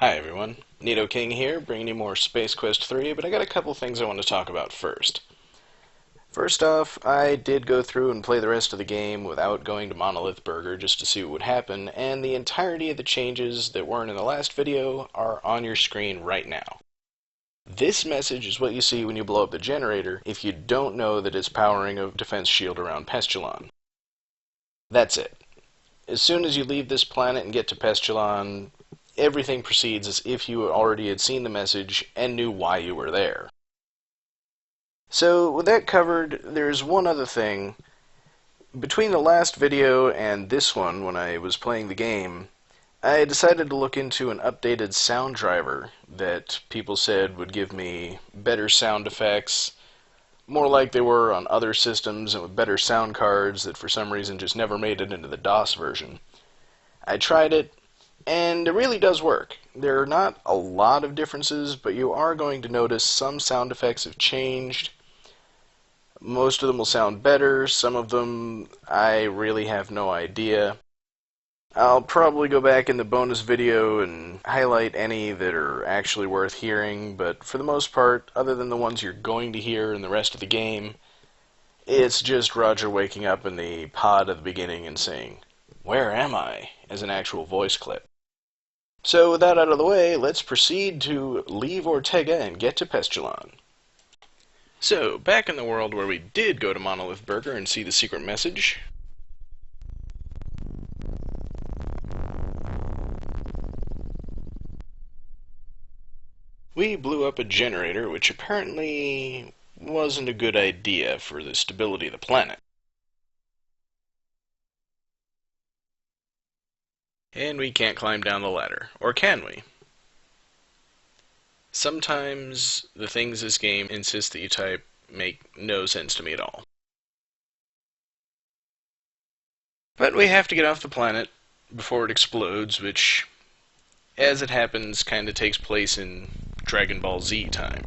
Hi everyone, Nito King here, bringing you more Space Quest 3, but I got a couple things I want to talk about first. First off, I did go through and play the rest of the game without going to Monolith Burger just to see what would happen, and the entirety of the changes that weren't in the last video are on your screen right now. This message is what you see when you blow up the generator if you don't know that it's powering a defense shield around Pestulon. That's it. As soon as you leave this planet and get to Pestulon, everything proceeds as if you already had seen the message and knew why you were there. So, with that covered, there's one other thing. Between the last video and this one, when I was playing the game, I decided to look into an updated sound driver that people said would give me better sound effects, more like they were on other systems and with better sound cards that for some reason just never made it into the DOS version. I tried it, and it really does work. There are not a lot of differences, but you are going to notice some sound effects have changed. Most of them will sound better, some of them I really have no idea. I'll probably go back in the bonus video and highlight any that are actually worth hearing, but for the most part, other than the ones you're going to hear in the rest of the game, it's just Roger waking up in the pod at the beginning and saying, "Where am I?" as an actual voice clip. So with that out of the way, let's proceed to leave Ortega and get to Pestulon. So, back in the world where we did go to Monolith Burger and see the secret message, we blew up a generator, which apparently wasn't a good idea for the stability of the planet. And we can't climb down the ladder. Or can we? Sometimes the things this game insists that you type make no sense to me at all. But we have to get off the planet before it explodes, which, as it happens, kind of takes place in Dragon Ball Z time.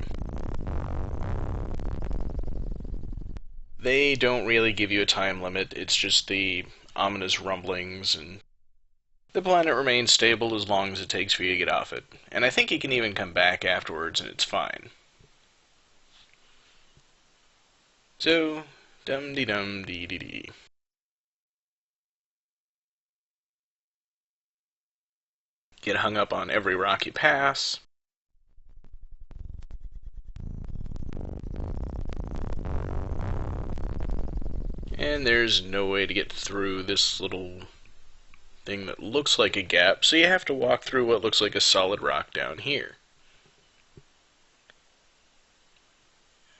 They don't really give you a time limit, it's just the ominous rumblings, and the planet remains stable as long as it takes for you to get off it. And I think you can even come back afterwards and it's fine. So, dum-de-dum-dee-dee-dee. Get hung up on every rock you pass. And there's no way to get through this little thing that looks like a gap, so you have to walk through what looks like a solid rock down here.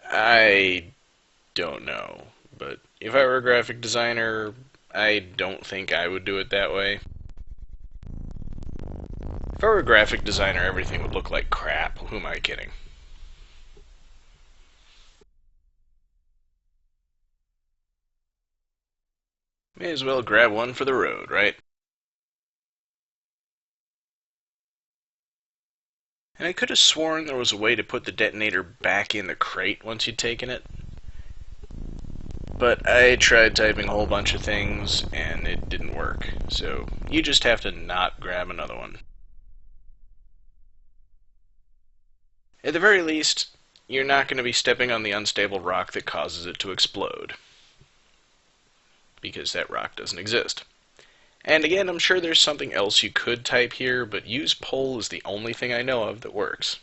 I don't know, but if I were a graphic designer, I don't think I would do it that way. If I were a graphic designer, everything would look like crap. Who am I kidding? May as well grab one for the road, right? And I could have sworn there was a way to put the detonator back in the crate once you'd taken it. But I tried typing a whole bunch of things, and it didn't work. So you just have to not grab another one. At the very least, you're not going to be stepping on the unstable rock that causes it to explode, because that rock doesn't exist. And again, I'm sure there's something else you could type here, but use poll is the only thing I know of that works.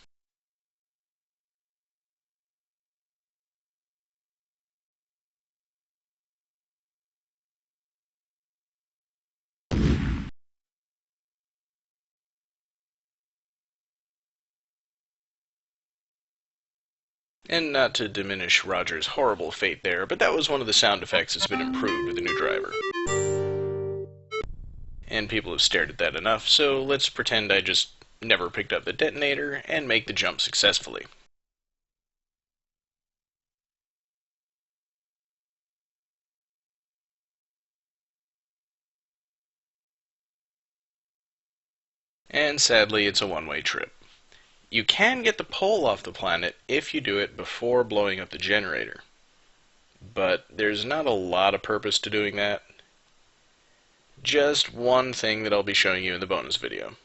And not to diminish Roger's horrible fate there, but that was one of the sound effects that's been improved with the new driver. And people have stared at that enough, so let's pretend I just never picked up the detonator and make the jump successfully. And sadly, it's a one-way trip. You can get the pole off the planet if you do it before blowing up the generator. But there's not a lot of purpose to doing that. Just one thing that I'll be showing you in the bonus video.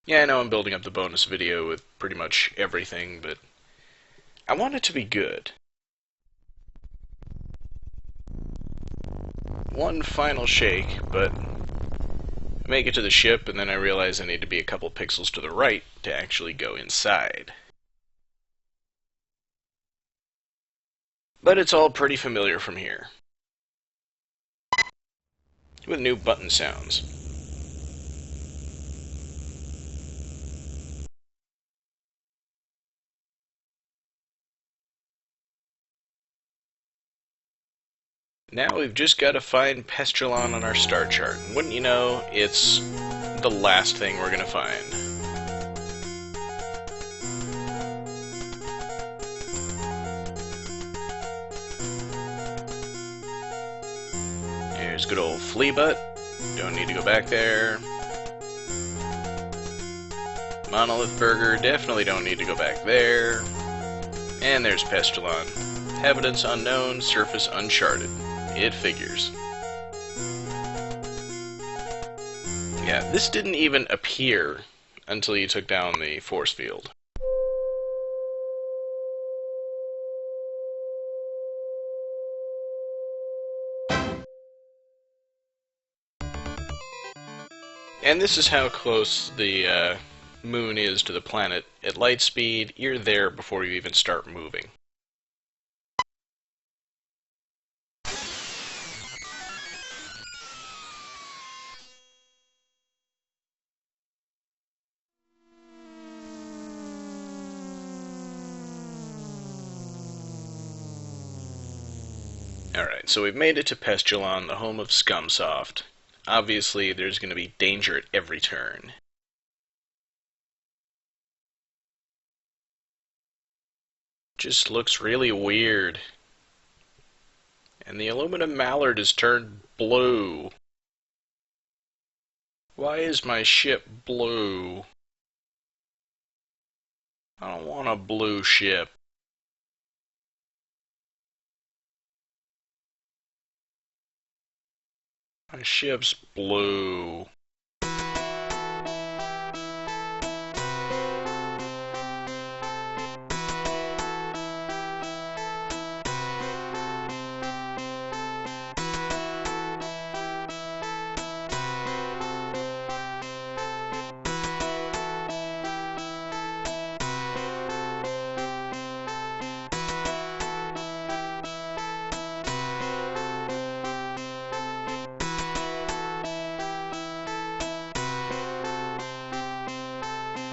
Yeah, I know I'm building up the bonus video with pretty much everything, but I want it to be good. One final shake, but I make it to the ship, and then I realize I need to be a couple pixels to the right to actually go inside. But it's all pretty familiar from here, with new button sounds. Now we've just got to find Pest Real on our star chart, and wouldn't you know, it's the last thing we're going to find. There's good old Flea Butt. Don't need to go back there. Monolith Burger. Definitely don't need to go back there. And there's Pest Real. Inhabitants unknown, surface uncharted. It figures. Yeah, this didn't even appear until you took down the force field. And this is how close the moon is to the planet. At light speed, you're there before you even start moving. Alright, so we've made it to Pest Real, the home of Scumsoft. Obviously, there's going to be danger at every turn. Just looks really weird. And the aluminum mallard is turned blue. Why is my ship blue? I don't want a blue ship. My ship's blue.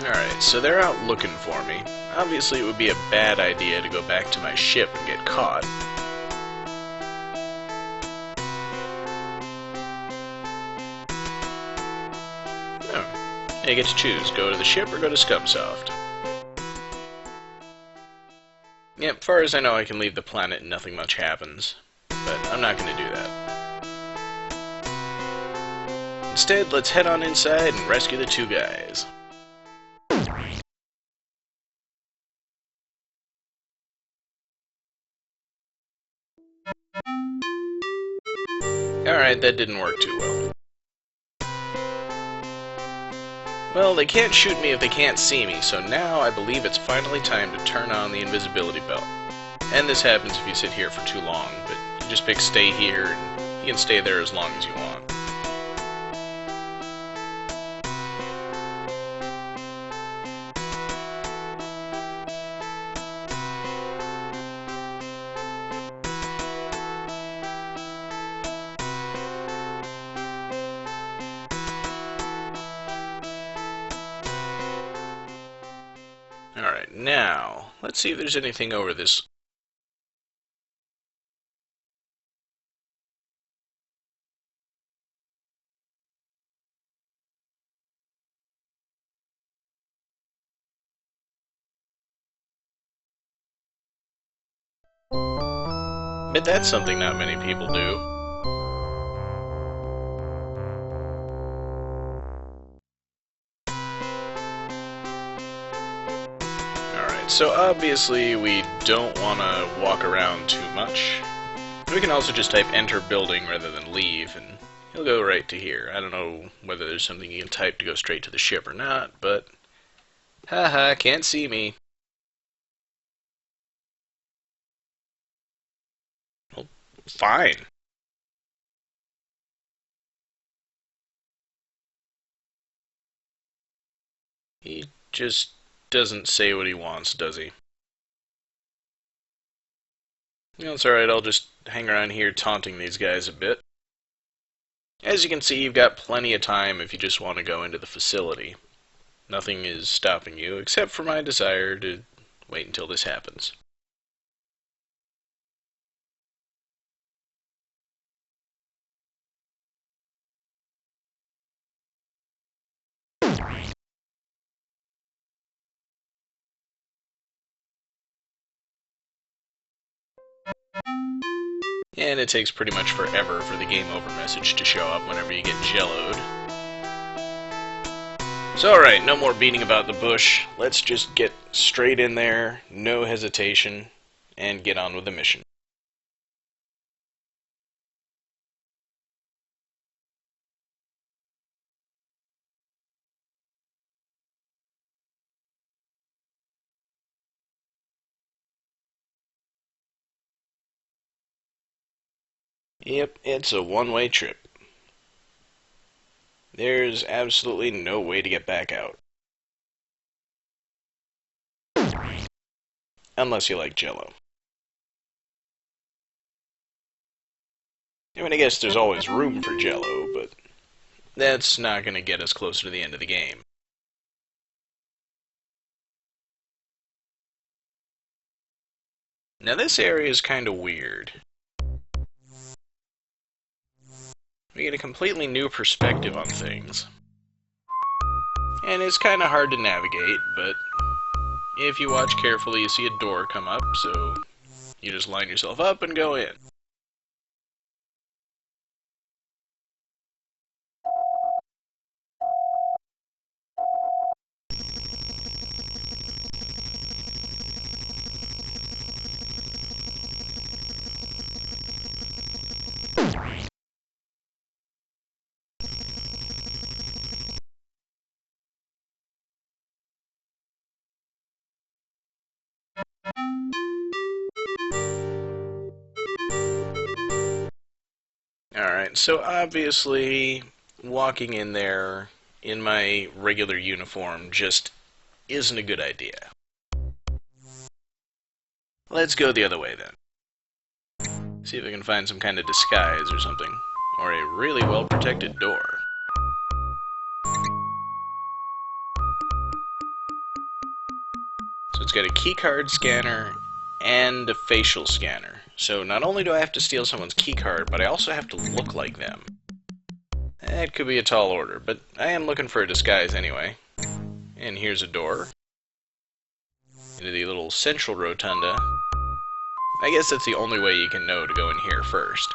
Alright, so they're out looking for me. Obviously it would be a bad idea to go back to my ship and get caught. Oh. You get to choose, go to the ship or go to Scumsoft. Yep, far as I know I can leave the planet and nothing much happens. But I'm not going to do that. Instead, let's head on inside and rescue the two guys. Alright, that didn't work too well. Well, they can't shoot me if they can't see me, so now I believe it's finally time to turn on the invisibility belt. And this happens if you sit here for too long, but you just pick stay here, and you can stay there as long as you want. Alright, now, let's see if there's anything over this. But that's something not many people do. Alright, so obviously we don't want to walk around too much. We can also just type enter building rather than leave, and he'll go right to here. I don't know whether there's something you can type to go straight to the ship or not, but Haha, can't see me. Well, fine. He just doesn't say what he wants, does he? You know, it's alright, I'll just hang around here taunting these guys a bit. As you can see, you've got plenty of time if you just want to go into the facility. Nothing is stopping you, except for my desire to wait until this happens. And it takes pretty much forever for the game over message to show up whenever you get JELL-O'd. So alright, no more beating about the bush. Let's just get straight in there, no hesitation, and get on with the mission. Yep, it's a one-way trip. There's absolutely no way to get back out. Unless you like JELL-O. I mean, I guess there's always room for JELL-O, but that's not going to get us closer to the end of the game. Now this area is kind of weird. We get a completely new perspective on things. And it's kind of hard to navigate, but if you watch carefully, you see a door come up, so you just line yourself up and go in. Alright, so obviously, walking in there in my regular uniform just isn't a good idea. Let's go the other way then. See if I can find some kind of disguise or something. Or a really well-protected door. So it's got a keycard scanner and a facial scanner. So not only do I have to steal someone's keycard, but I also have to look like them. That could be a tall order, but I am looking for a disguise anyway. And here's a door. Into the little central rotunda. I guess that's the only way you can know to go in here first.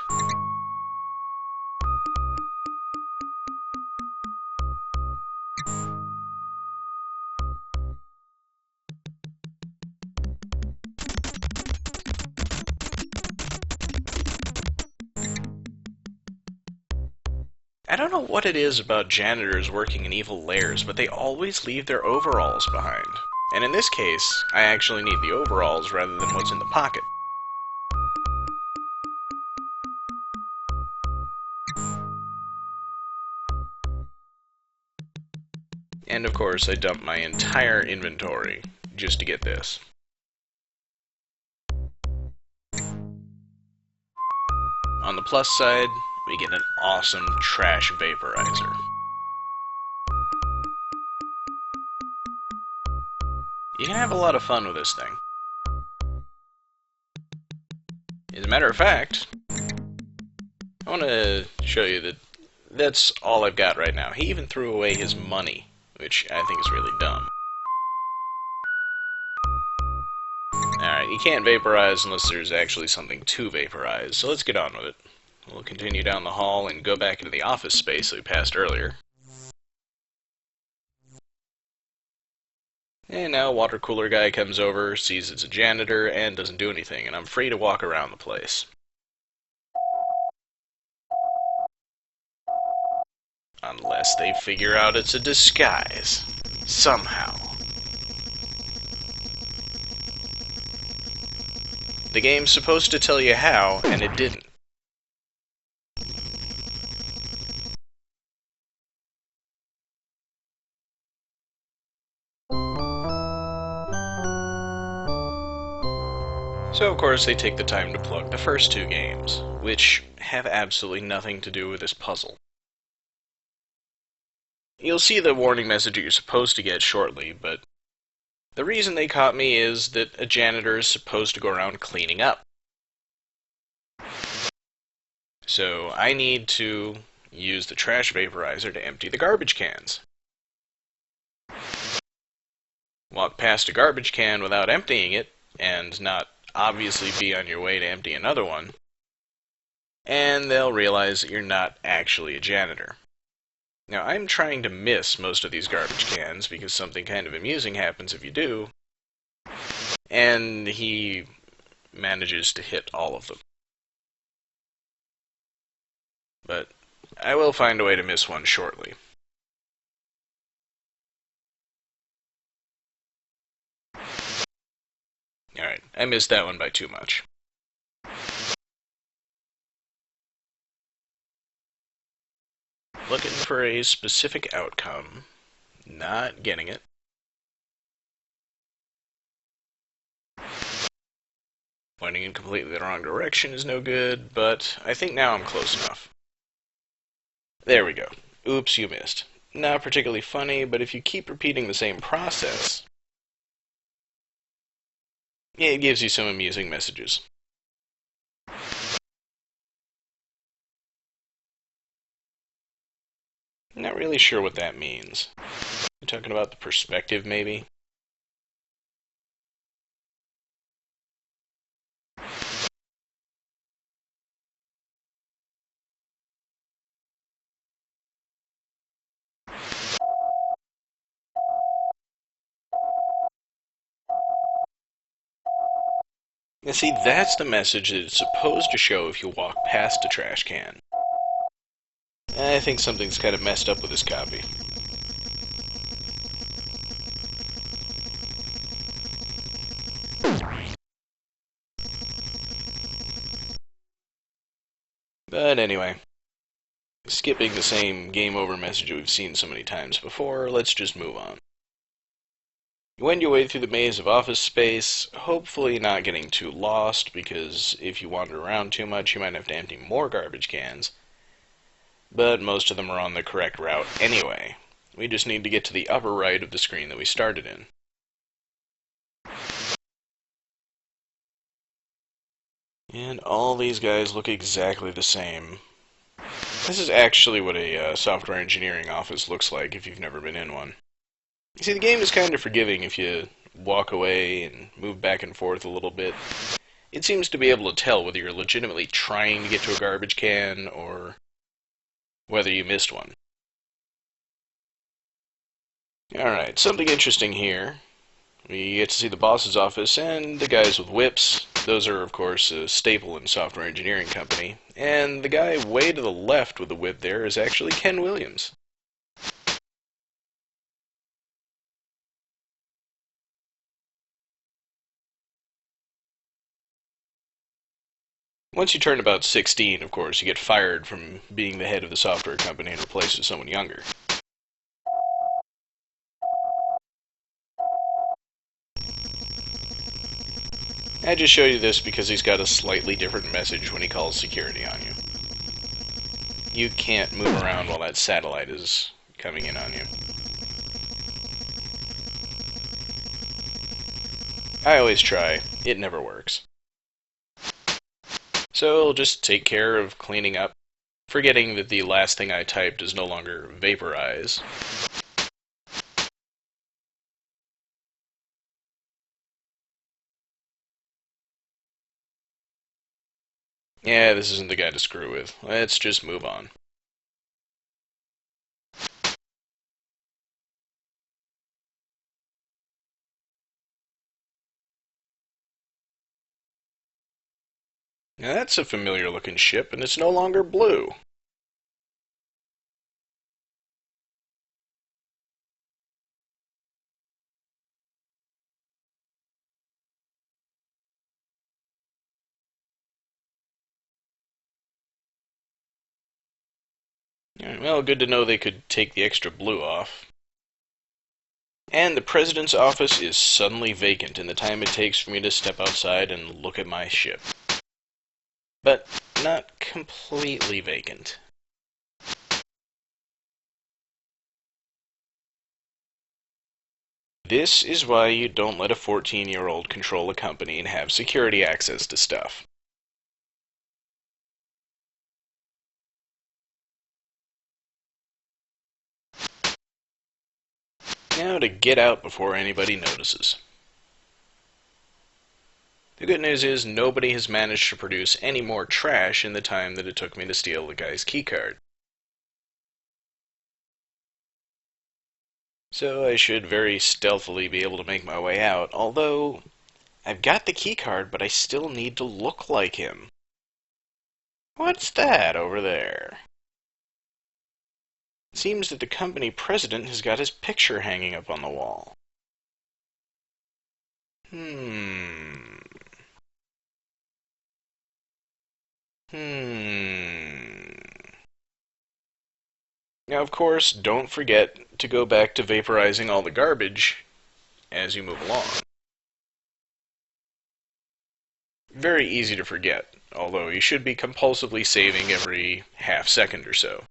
I don't know what it is about janitors working in evil lairs, but they always leave their overalls behind. And in this case, I actually need the overalls rather than what's in the pocket. And of course, I dumped my entire inventory just to get this. On the plus side, we get an awesome trash vaporizer. You can have a lot of fun with this thing. As a matter of fact, I want to show you that that's all I've got right now. He even threw away his money, which I think is really dumb. Alright, you can't vaporize unless there's actually something to vaporize, so let's get on with it. We'll continue down the hall and go back into the office space that we passed earlier. And now a water cooler guy comes over, sees it's a janitor, and doesn't do anything, and I'm free to walk around the place. Unless they figure out it's a disguise. Somehow. The game's supposed to tell you how, and it didn't. So of course they take the time to plug the first two games, which have absolutely nothing to do with this puzzle. You'll see the warning message that you're supposed to get shortly, but the reason they caught me is that a janitor is supposed to go around cleaning up. So I need to use the trash vaporizer to empty the garbage cans. Walk past a garbage can without emptying it, and not obviously be on your way to empty another one, and they'll realize that you're not actually a janitor. Now, I'm trying to miss most of these garbage cans because something kind of amusing happens if you do, and he manages to hit all of them. But I will find a way to miss one shortly. Alright, I missed that one by too much. Looking for a specific outcome, not getting it. Pointing in completely the wrong direction is no good, but I think now I'm close enough. There we go. Oops, you missed. Not particularly funny, but if you keep repeating the same process, it gives you some amusing messages. Not really sure what that means. You talking about the perspective, maybe? You see, that's the message that it's supposed to show if you walk past a trash can. I think something's kind of messed up with this copy. But anyway, skipping the same game over message we've seen so many times before, let's just move on. You wend your way through the maze of office space, hopefully not getting too lost, because if you wander around too much, you might have to empty more garbage cans. But most of them are on the correct route anyway. We just need to get to the upper right of the screen that we started in. And all these guys look exactly the same. This is actually what a software engineering office looks like if you've never been in one. You see, the game is kind of forgiving if you walk away and move back and forth a little bit. It seems to be able to tell whether you're legitimately trying to get to a garbage can or whether you missed one. Alright, something interesting here. We get to see the boss's office and the guys with whips. Those are, of course, a staple in software engineering company. And the guy way to the left with the whip there is actually Ken Williams. Once you turn about 16, of course, you get fired from being the head of the software company and replaced with someone younger. I just show you this because he's got a slightly different message when he calls security on you. You can't move around while that satellite is coming in on you. I always try. It never works. So I'll just take care of cleaning up, forgetting that the last thing I typed is no longer vaporize. Yeah, this isn't the guy to screw with. Let's just move on. Now that's a familiar looking ship, and it's no longer blue. Alright, well, good to know they could take the extra blue off. And the president's office is suddenly vacant in the time it takes for me to step outside and look at my ship. But not completely vacant. This is why you don't let a 14-year-old control a company and have security access to stuff. Now to get out before anybody notices. The good news is nobody has managed to produce any more trash in the time that it took me to steal the guy's keycard. So I should very stealthily be able to make my way out, although I've got the keycard, but I still need to look like him. What's that over there? It seems that the company president has got his picture hanging up on the wall. Now, of course, don't forget to go back to vaporizing all the garbage as you move along. Very easy to forget, although you should be compulsively saving every half second or so.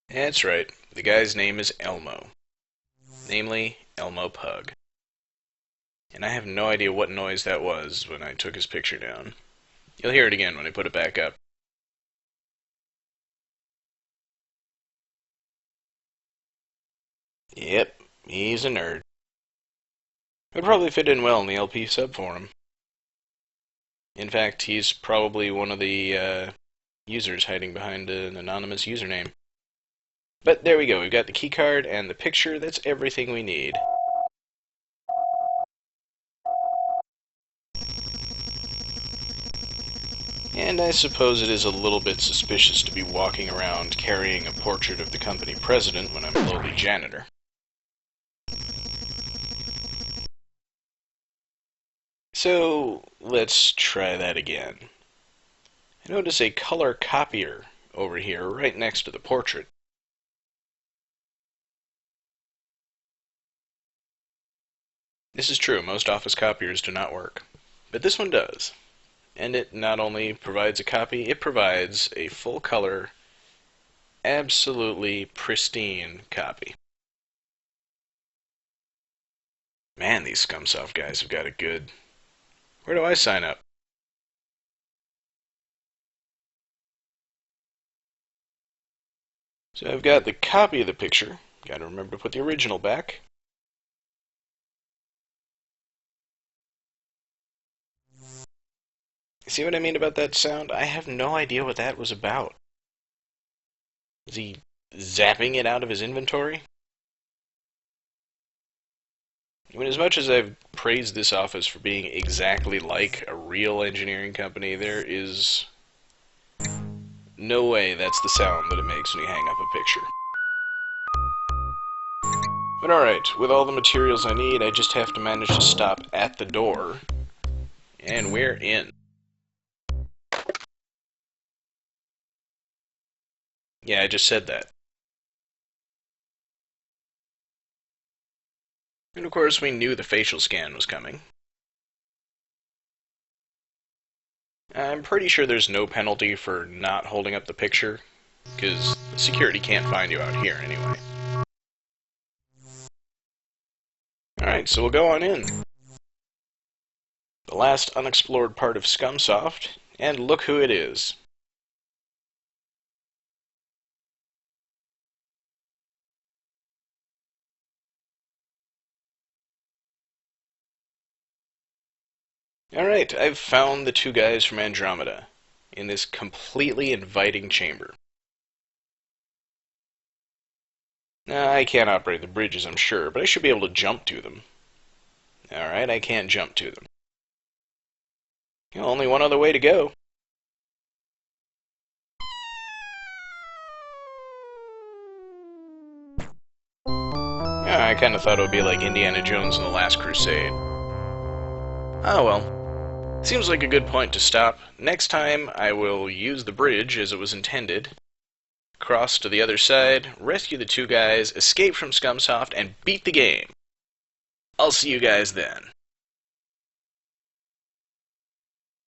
That's right, the guy's name is Elmo. Namely, Elmo Pug. And I have no idea what noise that was when I took his picture down. You'll hear it again when I put it back up. Yep, he's a nerd. Would probably fit in well in the LP subforum. In fact, he's probably one of the users hiding behind an anonymous username. But there we go, we've got the keycard and the picture, that's everything we need. And I suppose it is a little bit suspicious to be walking around carrying a portrait of the company president when I'm a lowly janitor. So, let's try that again. I notice a color copier over here right next to the portrait. This is true, most office copiers do not work. But this one does. And it not only provides a copy, it provides a full color, absolutely pristine copy. Man, these Scumsoft guys have got it good. Where do I sign up? So I've got the copy of the picture. Gotta remember to put the original back. See what I mean about that sound? I have no idea what that was about. Is he zapping it out of his inventory? I mean, as much as I've praised this office for being exactly like a real engineering company, there is no way that's the sound that it makes when you hang up a picture. But alright, with all the materials I need, I just have to manage to stop at the door, and we're in. Yeah, I just said that. And of course, we knew the facial scan was coming. I'm pretty sure there's no penalty for not holding up the picture, because security can't find you out here anyway. Alright, so we'll go on in. The last unexplored part of Scumsoft, and look who it is. Alright, I've found the two guys from Andromeda in this completely inviting chamber. Now, I can't operate the bridges, I'm sure, but I should be able to jump to them. Alright, I can't jump to them. Only one other way to go. Yeah, I kind of thought it would be like Indiana Jones and the Last Crusade. Oh well. Seems like a good point to stop. Next time, I will use the bridge as it was intended, cross to the other side, rescue the two guys, escape from Scumsoft, and beat the game. I'll see you guys then.